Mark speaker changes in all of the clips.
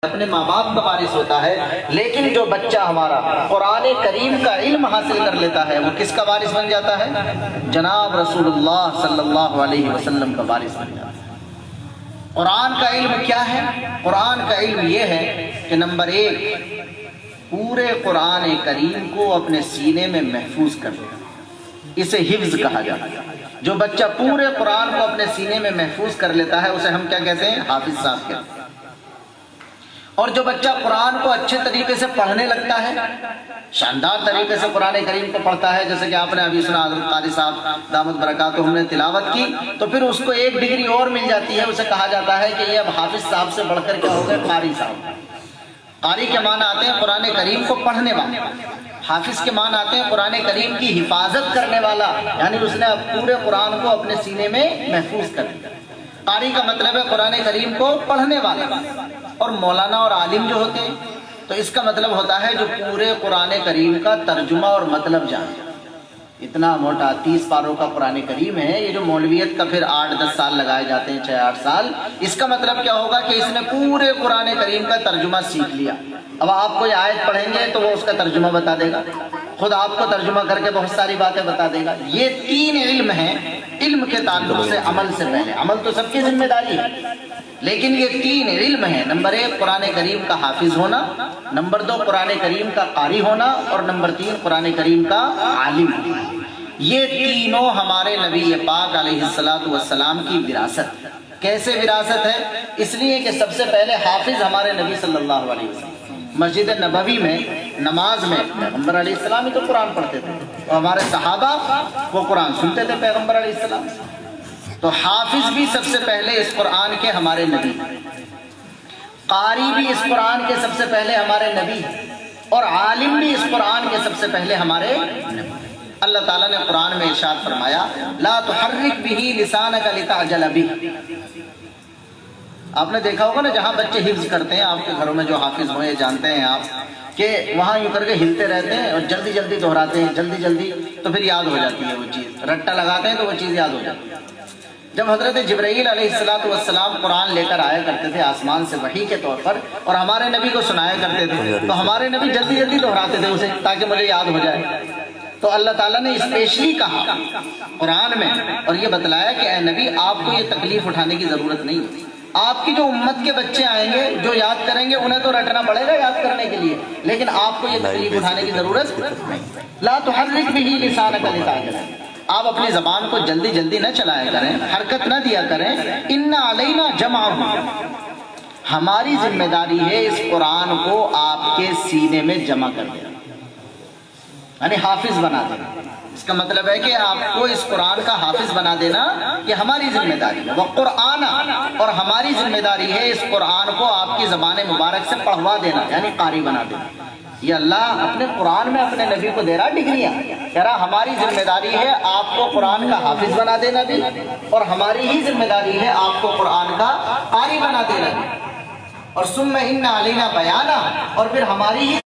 Speaker 1: اپنے ماں باپ کا وارث ہوتا ہے، لیکن جو بچہ ہمارا قرآن کریم کا علم حاصل کر لیتا ہے وہ کس کا وارث بن جاتا ہے؟ جناب رسول اللہ صلی اللہ علیہ وسلم کا وارث بن جاتا ہے۔ قرآن کا علم کیا ہے؟ قرآن کا علم یہ ہے کہ نمبر 1، پورے قرآن کریم کو اپنے سینے میں محفوظ کر لے، اسے حفظ کہا جاتا ہے۔ جو بچہ پورے قرآن کو اپنے سینے میں محفوظ کر لیتا ہے اسے ہم کیا کہتے ہیں؟ حافظ صاحب کہتے ہیں۔ اور جو بچہ قرآن کو اچھے طریقے سے پڑھنے لگتا ہے، شاندار طریقے سے قرآن کریم کو پڑھتا ہے، جیسے کہ آپ نے ابھی سنا حضرت قاری صاحب دامت برکاتہ نے تلاوت کی، تو پھر اس کو ایک ڈگری اور مل جاتی ہے، اسے کہا جاتا ہے کہ یہ اب حافظ صاحب سے بڑھ کر کیا ہو گئے؟ قاری صاحب۔ قاری کے معنی آتے ہیں قرآن کریم کو پڑھنے والا، حافظ کے معنی آتے ہیں قرآن کریم کی حفاظت کرنے والا، یعنی اس نے پورے قرآن کو اپنے سینے میں محفوظ کر لیا۔ قاری کا مطلب ہے قرآن کریم کو پڑھنے والا، اور مولانا اور عالم جو ہوتے ہیں تو اس کا مطلب ہوتا ہے جو پورے قرآن کریم کا ترجمہ اور مطلب جانتے ہیں۔ اتنا موٹا 30 پاروں کا قرآن کریم ہے، یہ جو مولویت کا پھر 8-10 سال لگائے جاتے ہیں، 6-8 سال، اس کا مطلب کیا ہوگا کہ اس نے پورے قرآن کریم کا ترجمہ سیکھ لیا۔ اب آپ کوئی آیت پڑھیں گے تو وہ اس کا ترجمہ بتا دے گا، خود آپ کو ترجمہ کر کے بہت ساری باتیں بتا دے گا۔ یہ 3 علم ہیں، علم کے تعلق سے عمل سے پہلے، عمل تو سب کی ذمہ داری ہے، لیکن یہ 3 علم ہیں۔ نمبر 1 قرآن کریم کا حافظ ہونا، نمبر 2 قرآن کریم کا قاری ہونا، اور نمبر 3 قرآن کریم کا عالم ہونا۔ یہ تینوں ہمارے نبی پاک علیہ السلام کی وراثت۔ کیسے وراثت ہے؟ اس لیے کہ سب سے پہلے حافظ ہمارے نبی صلی اللہ علیہ وسلم مسجد نبوی میں نماز میں پیغمبر علیہ السلام ہی تو قرآن پڑھتے تھے، اور ہمارے صحابہ وہ قرآن سنتے تھے پیغمبر علیہ السلام۔ تو حافظ بھی سب سے پہلے اس قرآن کے ہمارے نبی، قاری بھی اس قرآن کے سب سے پہلے ہمارے نبی، اور عالم بھی اس قرآن کے سب سے پہلے ہمارے نبی۔ اللہ تعالیٰ نے قرآن میں ارشاد فرمایا لا تحرک بہ لسانک لتعجل بہ۔ آپ نے دیکھا ہوگا نا جہاں بچے حفظ کرتے ہیں، آپ کے گھروں میں جو حافظ ہوئے جانتے ہیں آپ کہ وہاں یوں کر کے ہلتے رہتے ہیں اور جلدی جلدی دہراتے ہیں، جلدی جلدی، تو پھر یاد ہو جاتی ہے وہ چیز، رٹا لگاتے ہیں تو وہ چیز یاد ہو جاتی ہے۔ جب حضرت جبرائیل علیہ السلام قرآن لے کر آیا کرتے تھے آسمان سے وحی کے طور پر، اور ہمارے نبی کو سنایا کرتے تھے، تو ہمارے نبی جلدی جلدی دہراتے تھے اسے تاکہ مجھے یاد ہو جائے۔ تو اللہ تعالیٰ نے اسپیشلی کہا قرآن میں اور یہ بتلایا کہ اے نبی آپ کو یہ تکلیف اٹھانے کی ضرورت نہیں ہے، آپ کی جو امت کے بچے آئیں گے جو یاد کریں گے انہیں تو رٹنا پڑے گا یاد کرنے کے لیے، لیکن آپ کو یہ تکلیف اٹھانے کی ضرورت نہیں۔ لا تحرک بہ لسانک لتعجل، آپ اپنی زبان کو جلدی جلدی نہ چلایا کریں، حرکت نہ دیا کریں۔ ان علینا جمعہ، ہماری ذمہ داری ہے اس قرآن کو آپ کے سینے میں جمع کر دینا، یعنی حافظ بنا دینا۔ اس کا مطلب ہے کہ آپ کو اس قرآن کا حافظ بنا دینا یہ ہماری ذمہ داری ہے۔ وقرآن، اور ہماری ذمہ داری ہے اس قرآن کو آپ کی زبان مبارک سے پڑھوا دینا، یعنی قاری بنا دینا۔ یہ اللہ اپنے قرآن میں اپنے نبی کو دے رہا ڈگریاں، کہہ رہا ہماری ذمہ داری ہے آپ کو قرآن کا حافظ بنا دینا بھی، اور ہماری ہی ذمہ داری ہے آپ کو قرآن کا قاری بنا دینا بھی، اور ثم ان علینا بیانہ، اور پھر ہماری ہی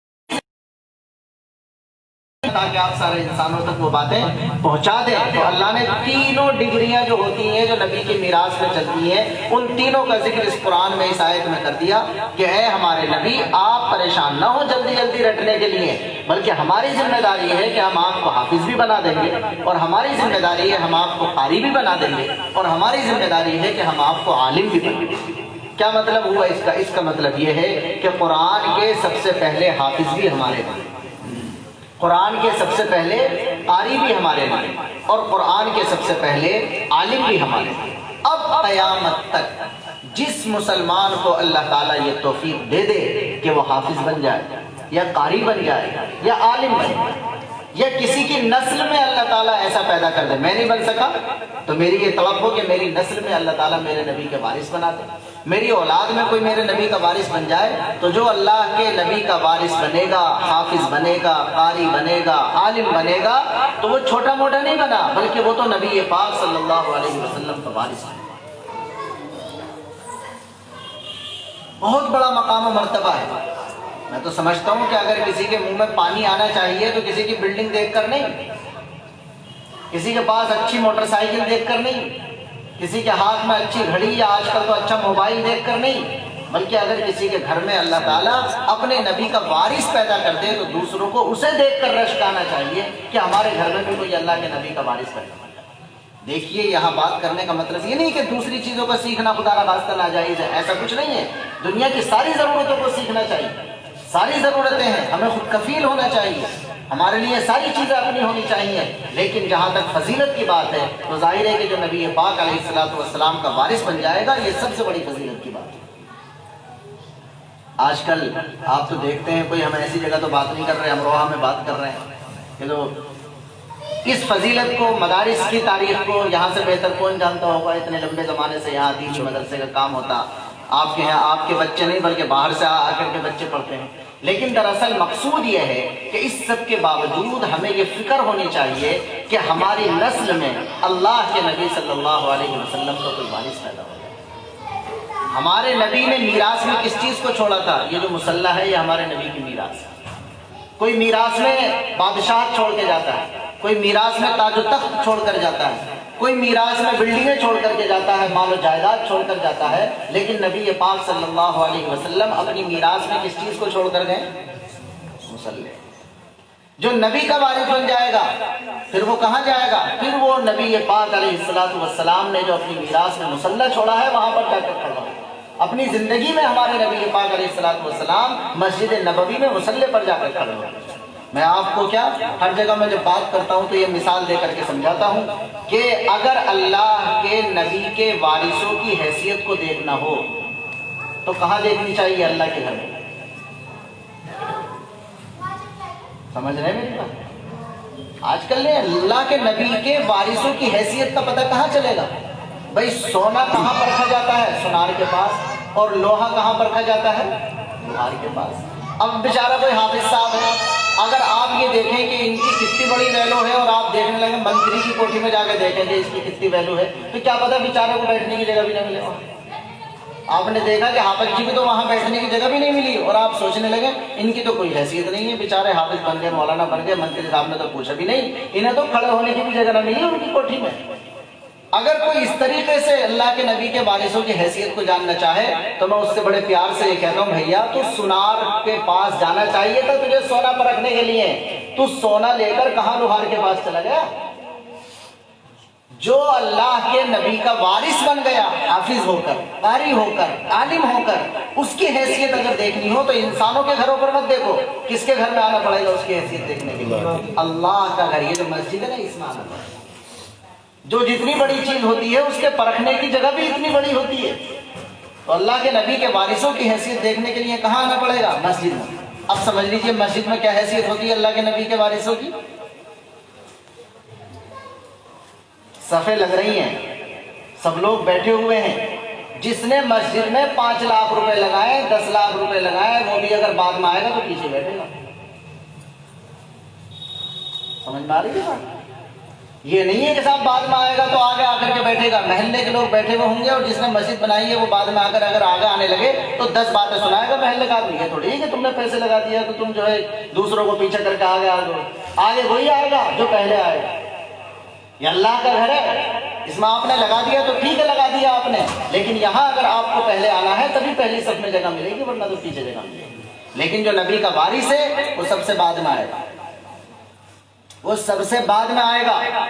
Speaker 1: تاکہ آپ سارے انسانوں تک وہ باتیں پہنچا دیں۔ تو اللہ نے تینوں ڈگریاں جو ہوتی ہیں جو نبی کی میراث میں چلتی ہیں، ان تینوں کا ذکر اس قرآن میں اس آیت میں کر دیا کہ اے ہمارے نبی آپ پریشان نہ ہو جلدی جلدی رٹنے کے لیے، بلکہ ہماری ذمہ داری ہے کہ ہم آپ کو حافظ بھی بنا دیں گے، اور ہماری ذمہ داری ہے ہم آپ کو قاری بھی بنا دیں گے، اور ہماری ذمہ داری ہے کہ ہم آپ کو عالم بھی بنا دیں گے۔ کیا مطلب ہوا اس کا؟ اس کا مطلب یہ ہے کہ قرآن کے سب سے پہلے حافظ بھی ہمارے ہیں، قرآن کے سب سے پہلے قاری بھی ہمارے ہیں، اور قرآن کے سب سے پہلے عالم بھی ہمارے ہیں۔ اب قیامت تک جس مسلمان کو اللہ تعالیٰ یہ توفیق دے دے کہ وہ حافظ بن جائے یا قاری بن جائے یا عالم بن جائے، یا کسی کی نسل میں اللہ تعالیٰ ایسا پیدا کر دے، میں نہیں بن سکا تو میری یہ طلب ہو کہ میری نسل میں اللہ تعالیٰ میرے نبی کے وارث بنا دے، میری اولاد میں کوئی میرے نبی کا وارث بن جائے، تو جو اللہ کے نبی کا وارث بنے گا، حافظ بنے گا، قاری بنے گا، عالم بنے گا، تو وہ چھوٹا موٹا نہیں بنا، بلکہ وہ تو نبی پاک صلی اللہ علیہ وسلم کا وارث ہے۔ بہت بڑا مقام و مرتبہ ہے۔ میں تو سمجھتا ہوں کہ اگر کسی کے منہ میں پانی آنا چاہیے تو کسی کی بلڈنگ دیکھ کر نہیں، کسی کے پاس اچھی موٹر سائیکل دیکھ کر نہیں، کسی کے ہاتھ میں اچھی گھڑی یا آج کل تو اچھا موبائل دیکھ کر نہیں، بلکہ اگر کسی کے گھر میں اللہ تعالیٰ اپنے نبی کا وارث پیدا کر دے تو دوسروں کو اسے دیکھ کر رشک آنا چاہیے کہ ہمارے گھر میں بھی کوئی اللہ کے نبی کا وارث پیدا کر دے۔ دیکھیے یہاں بات کرنے کا مطلب یہ نہیں کہ دوسری چیزوں کا سیکھنا خدا را خاصہ ناجائز ہے، ایسا کچھ نہیں ہے۔ دنیا کی ساری ضرورتوں کو سیکھنا چاہیے، ساری ضرورتیں ہیں، ہمیں خود کفیل ہونا چاہیے، ہمارے لیے ساری چیزیں اپنی ہونی چاہیے، لیکن جہاں تک فضیلت کی بات ہے تو ظاہر ہے کہ جو نبی پاک علیہ الصلوۃ والسلام کا وارث بن جائے گا یہ سب سے بڑی فضیلت کی بات ہے۔ آج کل آپ تو دیکھتے ہیں، کوئی ہم ایسی جگہ تو بات نہیں کر رہے، امروہہ میں بات کر رہے ہیں کہ تو اس فضیلت کو، مدارس کی تاریخ کو یہاں سے بہتر کون جانتا ہوگا؟ اتنے لمبے زمانے سے یہاں دینی مدرسے کا کام ہوتا، آپ کے یہاں آپ کے بچے نہیں بلکہ باہر سے آ کر کے بچے پڑھتے ہیں۔ لیکن دراصل مقصود یہ ہے کہ اس سب کے باوجود ہمیں یہ فکر ہونی چاہیے کہ ہماری نسل میں اللہ کے نبی صلی اللہ علیہ وسلم کا کوئی وارث پیدا ہو جائے۔ ہمارے نبی نے میراث میں کس چیز کو چھوڑا تھا؟ یہ جو مصلی ہے یہ ہمارے نبی کی میراث ہے۔ کوئی میراث میں بادشاہ چھوڑ کے جاتا ہے، کوئی میراث میں تاج و تخت چھوڑ کر جاتا ہے، کوئی میراث میں بلڈنگیں چھوڑ کر کے جاتا ہے، مال و جائیداد چھوڑ کر جاتا ہے، لیکن نبی پاک صلی اللہ علیہ وسلم اپنی میراث میں کس چیز کو چھوڑ کر گئے؟ مصلی۔ جو نبی کا وارث بن جائے گا پھر وہ کہاں جائے گا؟ پھر وہ نبی پاک علیہ الصلوۃ والسلام نے جو اپنی میراث میں مصلی چھوڑا ہے وہاں پر جا کر کھڑا ہوگا۔ اپنی زندگی میں ہمارے نبی پاک علیہ الصلوۃ والسلام مسجد نبوی میں مصلی پر جا کر کھڑے ہوئے۔ میں آپ کو کیا ہر جگہ میں جب بات کرتا ہوں تو یہ مثال دے کر کے سمجھاتا ہوں کہ اگر اللہ کے نبی کے وارثوں کی حیثیت کو دیکھنا ہو تو کہاں دیکھنی چاہیے؟ اللہ کے گھر میں۔ سمجھ رہے ہیں میری بات؟ آج کل نے اللہ کے نبی کے وارثوں کی حیثیت کا پتہ کہاں چلے گا؟ بھائی سونا کہاں پرکھا جاتا ہے؟ سونار کے پاس۔ اور لوہا کہاں پرکھا جاتا ہے؟ لوہار کے پاس۔ اب بیچارہ کوئی حافظ صاحب ہے، اگر آپ یہ دیکھیں کہ ان کی کتنی بڑی ویلو ہے اور آپ دیکھنے لگے منتری کی کوٹھی میں جا کے دیکھیں کہ اس کی کتنی ویلو ہے تو کیا پتہ بیچارے کو بیٹھنے کی جگہ بھی نہ ملے۔ آپ نے دیکھا کہ حافظ جی کو تو وہاں بیٹھنے کی جگہ بھی نہیں ملی اور آپ سوچنے لگے ان کی تو کوئی حیثیت نہیں ہے، بیچارے حافظ بن گئے، مولانا بن گئے، منتری صاحب نے تو پوچھا بھی نہیں، انہیں تو کھڑے ہونے کی بھی جگہ نہ ملی ان کی کوٹھی میں۔ اگر کوئی اس طریقے سے اللہ کے نبی کے وارثوں کی حیثیت کو جاننا چاہے تو میں اس سے بڑے پیار سے یہ کہتا ہوں، بھیا تو سونار کے پاس جانا چاہیے تھا تجھے سونا پرکھنے کے لیے، تو سونا لے کر کہاں لوہار کے پاس چلا گیا؟ جو اللہ کے نبی کا وارث بن گیا، حافظ ہو کر، قاری ہو کر، عالم ہو کر، اس کی حیثیت اگر دیکھنی ہو تو انسانوں کے گھروں پر مت دیکھو، کس کے گھر میں آنا پڑے گا اس کی حیثیت دیکھنے کے لیے؟ اللہ کا گھر، یہ جو مسجد ہے نا اس میں آنا پڑے گا۔ جو جتنی بڑی چیز ہوتی ہے اس کے پرکھنے کی جگہ بھی اتنی بڑی ہوتی ہے، تو اللہ کے نبی کے وارثوں کی حیثیت دیکھنے کے لیے کہاں آنا پڑے گا؟ مسجد میں۔ اب سمجھ لیجئے مسجد میں کیا حیثیت ہوتی ہے اللہ کے نبی کے وارثوں کی۔ صفیں لگ رہی ہیں، سب لوگ بیٹھے ہوئے ہیں، جس نے مسجد میں 5 لاکھ روپے لگائے، 10 لاکھ روپے لگائے، وہ بھی اگر بعد میں آئے گا تو پیچھے بیٹھے گا۔ سمجھ میں آ رہی ہے بات؟ یہ نہیں ہے کہ صاحب بعد میں آئے گا تو آگے آ کر کے بیٹھے گا، محلے کے لوگ بیٹھے ہوئے ہوں گے اور جس نے مسجد بنائی ہے وہ بعد میں آ کر اگر آگے آنے لگے تو 10 باتیں سنائے گا محلے کا آدمی۔ یہ تھوڑی ہے کہ تم نے پیسے لگا دیا تو تم جو ہے دوسروں کو پیچھے کر کے آگے وہی آئے گا جو پہلے آئے گا۔ یہ اللہ کا گھر ہے، اس میں آپ نے لگا دیا تو ٹھیک ہے، لگا دیا آپ نے، لیکن یہاں اگر آپ کو پہلے آنا ہے تبھی پہلی صف میں جگہ ملے گی، ورنہ تو پیچھے جگہ ملے گی۔ لیکن جو نبی کا وارث ہے وہ سب سے بعد میں آئے گا، وہ سب سے بعد میں آئے گا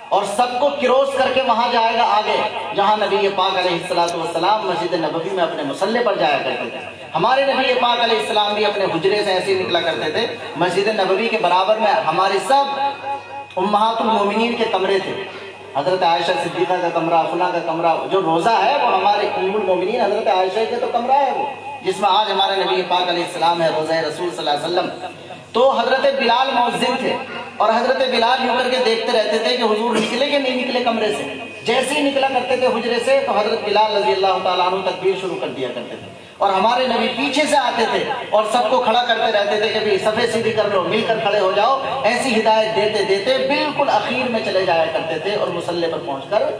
Speaker 1: اور سب کو کروس کر کے وہاں جائے گا آگے جہاں نبی پاک علیہ الصلوۃ والسلام مسجد نبوی میں اپنے مصلی پر جایا کرتے تھے۔ ہمارے نبی پاک علیہ السلام بھی اپنے حجرے سے ایسے نکلا کرتے تھے، مسجد نبوی کے برابر میں ہماری سب امہات المومنین کے کمرے تھے، حضرت عائشہ صدیقہ کا کمرہ، فلاں کا کمرہ، جو روزہ ہے وہ ہمارے ام المومنین حضرت عائشہ کے تو کمرہ ہے وہ، جس میں آج ہمارے نبی پاک علیہ السلام ہے، روزہ رسول صلی اللہ علیہ وسلم۔ تو حضرت بلال مؤذن تھے اور حضرت بلال یوں کر کے دیکھتے رہتے تھے کہ حضور نکلے کہ نہیں نکلے کمرے سے۔ جیسے ہی نکلا کرتے تھے حجرے سے تو حضرت بلال رضی اللہ تعالیٰ عنہ تکبیر شروع کر دیا کرتے تھے، اور ہمارے نبی پیچھے سے آتے تھے اور سب کو کھڑا کرتے رہتے تھے کہ بھی صفیں سیدھی کر لو، مل کر کھڑے ہو جاؤ۔ ایسی ہدایت دیتے دیتے بالکل اخیر میں چلے جایا کرتے تھے اور مصلی پر پہنچ کر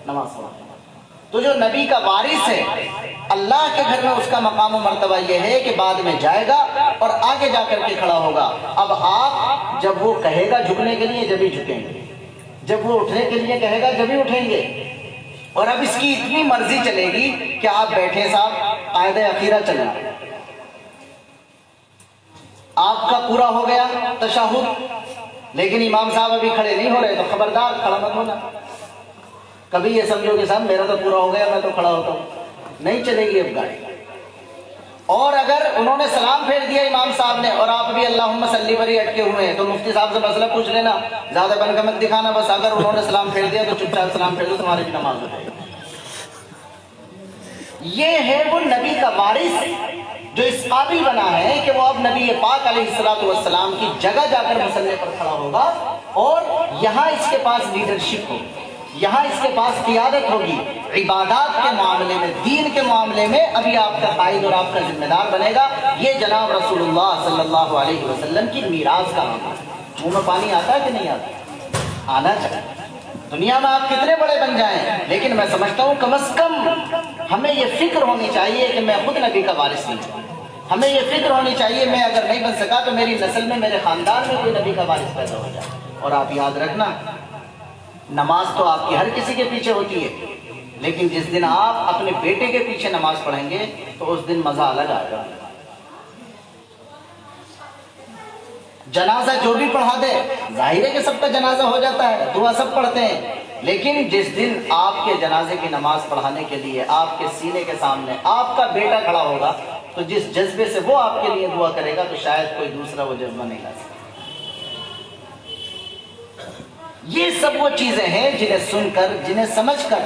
Speaker 1: نماز پڑھتے۔ تو جو نبی کا وارث ہے اللہ کے گھر میں اس کا مقام و مرتبہ یہ ہے کہ بعد میں جائے گا اور آگے جا کر کے کھڑا ہوگا۔ اب آپ جب وہ کہے گا جھکنے کے لیے جب ہی جھکیں گے، جب وہ اٹھنے کے لیے کہے گا جب ہی اٹھیں گے، اور اب اس کی اتنی مرضی چلے گی کہ آپ بیٹھے صاحب قاعدہ اخیرہ چل رہا ہے، آپ کا پورا ہو گیا تشہد، لیکن امام صاحب ابھی کھڑے نہیں ہو رہے، تو خبردار کھڑا مت ہونا۔ کبھی یہ سمجھو کہ صاحب میرا تو پورا ہو گیا، میں تو کھڑا ہوتا ہوں، نہیں چلے گی اب گاڑی۔ اور اگر انہوں نے سلام پھیر دیا امام صاحب نے اور آپ بھی اللہم صلی پر ہی اٹکے ہوئے ہیں، تو مفتی صاحب سے مسئلہ پوچھ لینا، زیادہ بن کا مت دکھانا، بس اگر انہوں نے سلام پھیر دیا تو چپ چاپ سلام پھیر دو، تمہاری بھی نماز ہو جائے گی۔ یہ ہے وہ نبی کا وارث جو اس قابل بنا ہے کہ وہ اب نبی پاک علیہ السلام کی جگہ جا کر مصلی پر کھڑا ہوگا، اور یہاں اس کے پاس لیڈرشپ ہوگی، یہاں اس کے پاس قیادت ہوگی، عبادات کے معاملے میں، دین کے معاملے میں ابھی آپ کا قائد اور آپ کا ذمہ دار بنے گا۔ یہ جناب رسول اللہ صلی اللہ علیہ وسلم کی میراث کا معاملہ ہے۔ منہ میں پانی آتا ہے کہ نہیں آتا؟ آنا چاہیے۔ دنیا میں آپ کتنے بڑے بن جائیں، لیکن میں سمجھتا ہوں کم از کم ہمیں یہ فکر ہونی چاہیے کہ میں خود نبی کا وارث نہیں ہوں۔ ہمیں یہ فکر ہونی چاہیے میں اگر نہیں بن سکا تو میری نسل میں، میرے خاندان میں کوئی نبی کا وارث پیدا ہو جائے۔ اور آپ یاد رکھنا، نماز تو آپ کی ہر کسی کے پیچھے ہوتی ہے، لیکن جس دن آپ اپنے بیٹے کے پیچھے نماز پڑھیں گے تو اس دن مزہ الگ آئے گا۔ جنازہ جو بھی پڑھا دے، ظاہر ہے کہ سب کا جنازہ ہو جاتا ہے، دعا سب پڑھتے ہیں، لیکن جس دن آپ کے جنازے کی نماز پڑھانے کے لیے آپ کے سینے کے سامنے آپ کا بیٹا کھڑا ہوگا، تو جس جذبے سے وہ آپ کے لیے دعا کرے گا تو شاید کوئی دوسرا وہ جذبہ نہیں لا سکتا۔ یہ سب وہ چیزیں ہیں جنہیں سن کر، جنہیں سمجھ کر،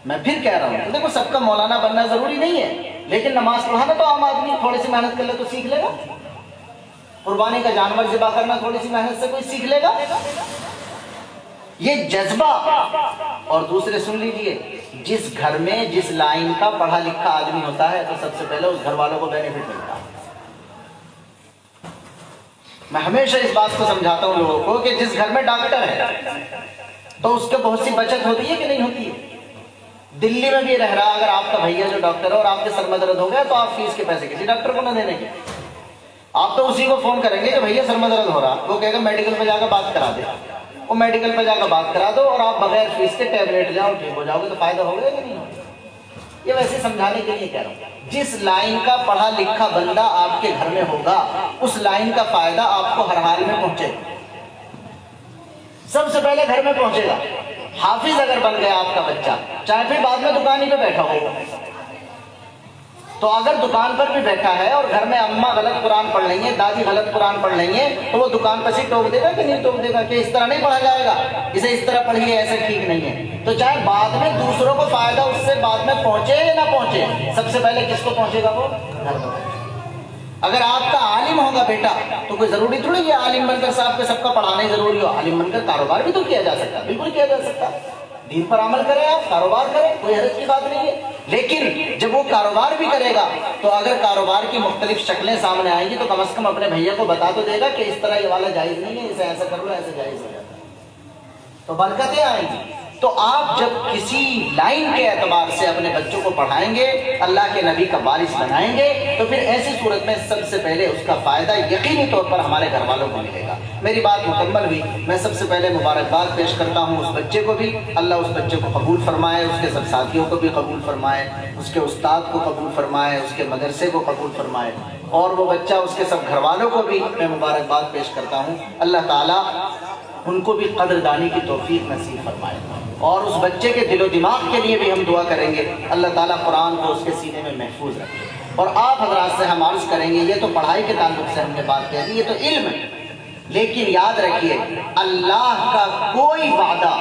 Speaker 1: میں پھر کہہ رہا ہوں، دیکھو سب کا مولانا بننا ضروری نہیں ہے، لیکن نماز پڑھانا تو عام آدمی تھوڑی سی محنت کر لے تو سیکھ لے گا۔ قربانی کا جانور ذبح کرنا تھوڑی سی محنت سے کوئی سیکھ لے گا۔ یہ جذبہ، اور دوسرے سن لیجئے، جس گھر میں جس لائن کا پڑھا لکھا آدمی ہوتا ہے تو سب سے پہلے اس گھر والوں کو بینیفٹ ملتا ہے۔ میں ہمیشہ اس بات کو سمجھاتا ہوں لوگوں کو کہ جس گھر میں ڈاکٹر ہے تو اس کے بہت سی بچت ہوتی ہے کہ نہیں ہوتی ہے؟ دلی میں بھی رہ رہا اگر آپ کا بھیا جو ڈاکٹر ہے اور آپ کے سر میں درد ہو گیا تو آپ فیس کے پیسے کسی ڈاکٹر کو نہ دینے کے، آپ تو اسی کو فون کریں گے کہ بھیا سر میں درد ہو رہا، وہ کہے گا میڈیکل پہ جا کر بات کرا دے، وہ میڈیکل پہ جا کر بات کرا دو اور آپ بغیر فیس کے ٹیبلیٹ جاؤ، ٹھیک ہو جاؤ گے، تو فائدہ ہوگا کہ نہیں ہوگا؟ یہ ویسے سمجھانے کے لیے کہہ رہا ہوں، جس لائن کا پڑھا لکھا بندہ آپ کے گھر میں ہوگا اس لائن کا فائدہ آپ کو ہر حال میں پہنچے گا، سب سے پہلے گھر میں پہنچے گا۔ حافظ اگر بن گیا آپ کا بچہ، چاہے پھر بعد میں دکان ہی پہ بیٹھا ہو، تو اگر دکان پر بھی بیٹھا ہے اور گھر میں اماں غلط قرآن پڑھ لیں گے، دادی غلط قرآن پڑھ لیں گے، تو وہ دکان پر سے ٹوک دے گا کہ نہیں ٹوک دے گا کہ اس طرح نہیں پڑھا جائے گا، اسے اس طرح پڑھیے، ایسے ٹھیک نہیں ہے۔ تو چاہے بعد میں دوسروں کو فائدہ اس سے بعد میں پہنچے یا نہ پہنچے، سب سے پہلے کس کو پہنچے گا؟ وہ گھر کو۔ اگر آپ کا عالم ہوگا بیٹا تو کوئی ضروری تھوڑی یہ عالم بن کر صاحب کے سب کا پڑھانا ہی ضروری ہو، عالم بن کر کاروبار بھی تو کیا جا سکتا، بالکل کیا جا سکتا، دین پر عمل کریں، آپ کاروبار کریں، کوئی حرج کی بات نہیں ہے، لیکن جب وہ کاروبار بھی کرے گا تو اگر کاروبار کی مختلف شکلیں سامنے آئیں گی تو کم از کم اپنے بھیا کو بتا تو دے گا کہ اس طرح یہ والا جائز نہیں ہے، اسے ایسا کر لو، ایسے جائز ہو جاتا ہے، تو برکتیں آئیں گی۔ تو آپ جب کسی لائن کے اعتبار سے اپنے بچوں کو پڑھائیں گے، اللہ کے نبی کا وارث بنائیں گے، تو پھر ایسی صورت میں سب سے پہلے اس کا فائدہ یقینی طور پر ہمارے گھر والوں کو ملے گا۔ میری بات مکمل ہوئی، میں سب سے پہلے مبارکباد پیش کرتا ہوں اس بچے کو بھی، اللہ اس بچے کو قبول فرمائے، اس کے سب ساتھیوں کو بھی قبول فرمائے، اس کے استاد کو قبول فرمائے، اس کے مدرسے کو قبول فرمائے، اور وہ بچہ اس کے سب گھر والوں کو بھی میں مبارکباد پیش کرتا ہوں۔ اللہ تعالیٰ ان کو بھی قدردانی کی توفیق نصیب فرمائے، اور اس بچے کے دل و دماغ کے لیے بھی ہم دعا کریں گے، اللہ تعالیٰ قرآن کو اس کے سینے میں محفوظ رکھے۔ اور آپ حضرات سے ہم عرض کریں گے، یہ تو پڑھائی کے تعلق سے ہم نے بات کہی، یہ تو علم ہے، لیکن یاد رکھیے اللہ کا کوئی وعدہ